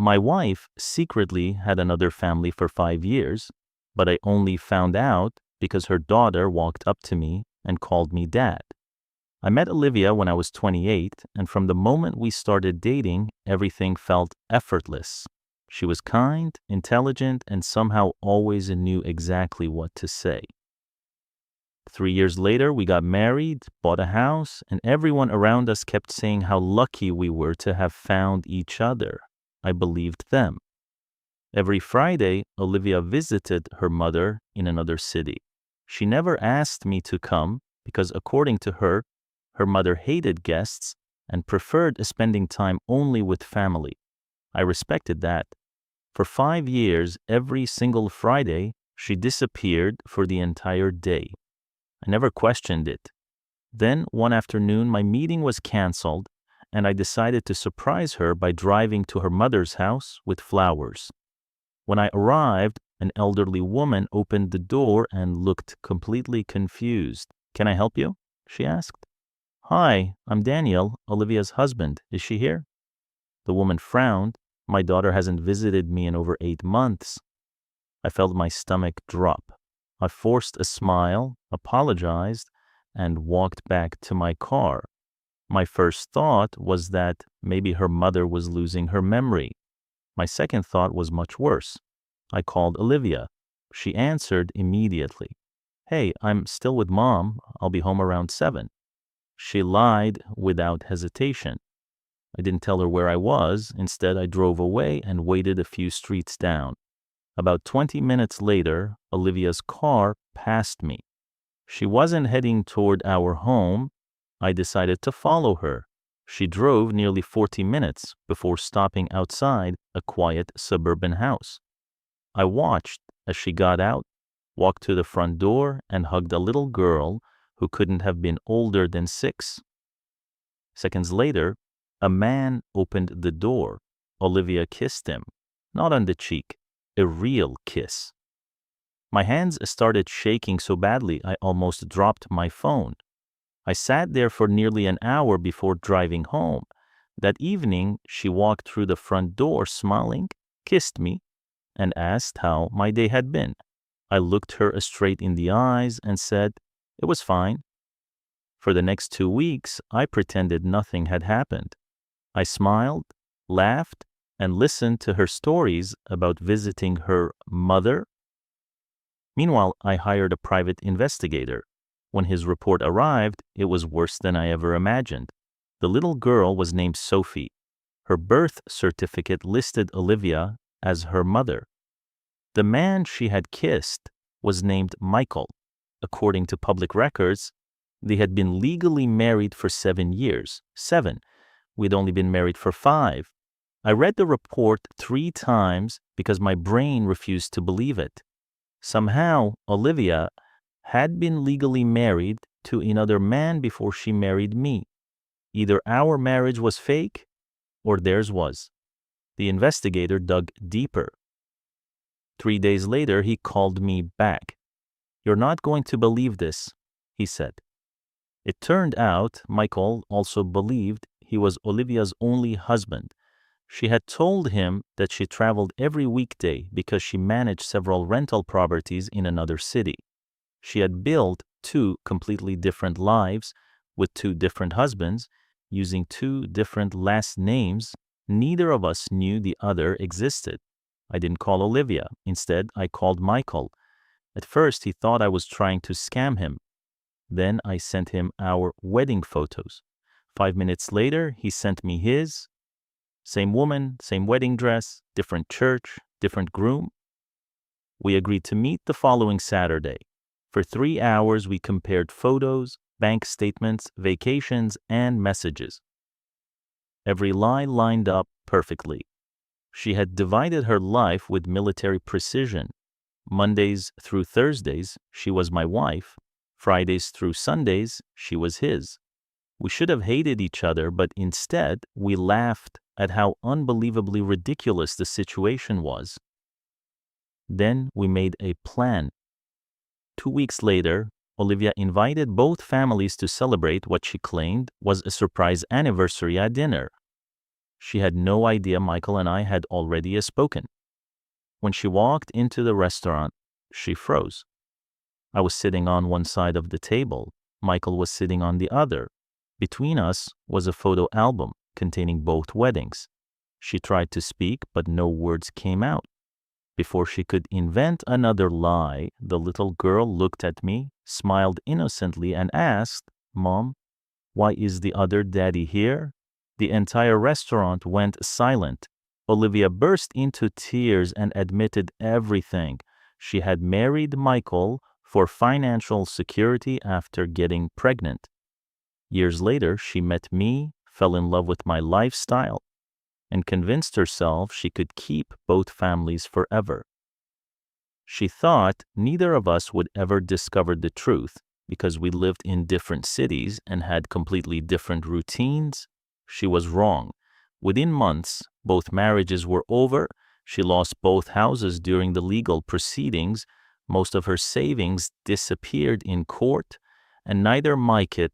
My wife secretly had another family for 5 years, but I only found out because her daughter walked up to me and called me dad. I met Olivia when I was 28, and from the moment we started dating, everything felt effortless. She was kind, intelligent, and somehow always knew exactly what to say. 3 years later, we got married, bought a house, and everyone around us kept saying how lucky we were to have found each other. I believed them. Every Friday, Olivia visited her mother in another city. She never asked me to come because, according to her, her mother hated guests and preferred spending time only with family. I respected that. For 5 years, every single Friday, she disappeared for the entire day. I never questioned it. Then, one afternoon, my meeting was canceled, and I decided to surprise her by driving to her mother's house with flowers. When I arrived, an elderly woman opened the door and looked completely confused. "Can I help you?" she asked. "Hi, I'm Daniel, Olivia's husband. Is she here?" The woman frowned. "My daughter hasn't visited me in over 8 months. I felt my stomach drop. I forced a smile, apologized, and walked back to my car. My first thought was that maybe her mother was losing her memory. My second thought was much worse. I called Olivia. She answered immediately. "Hey, I'm still with Mom. I'll be home around 7. She lied without hesitation. I didn't tell her where I was. Instead, I drove away and waited a few streets down. About 20 minutes later, Olivia's car passed me. She wasn't heading toward our home. I decided to follow her. She drove nearly 40 minutes before stopping outside a quiet suburban house. I watched as she got out, walked to the front door, and hugged a little girl who couldn't have been older than 6. Seconds later, a man opened the door. Olivia kissed him, not on the cheek, a real kiss. My hands started shaking so badly I almost dropped my phone. I sat there for nearly an hour before driving home. That evening, she walked through the front door smiling, kissed me, and asked how my day had been. I looked her straight in the eyes and said, "It was fine." For the next 2 weeks, I pretended nothing had happened. I smiled, laughed, and listened to her stories about visiting her mother. Meanwhile, I hired a private investigator. When his report arrived, it was worse than I ever imagined. The little girl was named Sophie. Her birth certificate listed Olivia as her mother. The man she had kissed was named Michael. According to public records, they had been legally married for 7 years. 7. We'd only been married for 5. I read the report 3 times because my brain refused to believe it. Somehow, Olivia had been legally married to another man before she married me. Either our marriage was fake or theirs was. The investigator dug deeper. 3 days later, he called me back. "You're not going to believe this," he said. It turned out Michael also believed he was Olivia's only husband. She had told him that she traveled every weekday because she managed several rental properties in another city. She had built 2 completely different lives with 2 different husbands, using 2 different last names. Neither of us knew the other existed. I didn't call Olivia. Instead, I called Michael. At first, he thought I was trying to scam him. Then I sent him our wedding photos. 5 minutes later, he sent me his. Same woman, same wedding dress, different church, different groom. We agreed to meet the following Saturday. For 3 hours, we compared photos, bank statements, vacations, and messages. Every lie lined up perfectly. She had divided her life with military precision. Mondays through Thursdays, she was my wife. Fridays through Sundays, she was his. We should have hated each other, but instead, we laughed at how unbelievably ridiculous the situation was. Then we made a plan. 2 weeks later, Olivia invited both families to celebrate what she claimed was a surprise anniversary at dinner. She had no idea Michael and I had already spoken. When she walked into the restaurant, she froze. I was sitting on one side of the table. Michael was sitting on the other. Between us was a photo album containing both weddings. She tried to speak, but no words came out. Before she could invent another lie, the little girl looked at me, smiled innocently, and asked, "Mom, why is the other daddy here?" The entire restaurant went silent. Olivia burst into tears and admitted everything. She had married Michael for financial security after getting pregnant. Years later, she met me, fell in love with my lifestyle, and convinced herself she could keep both families forever. She thought neither of us would ever discover the truth because we lived in different cities and had completely different routines. She was wrong. Within months, both marriages were over. She lost both houses during the legal proceedings. Most of her savings disappeared in court, and neither Michael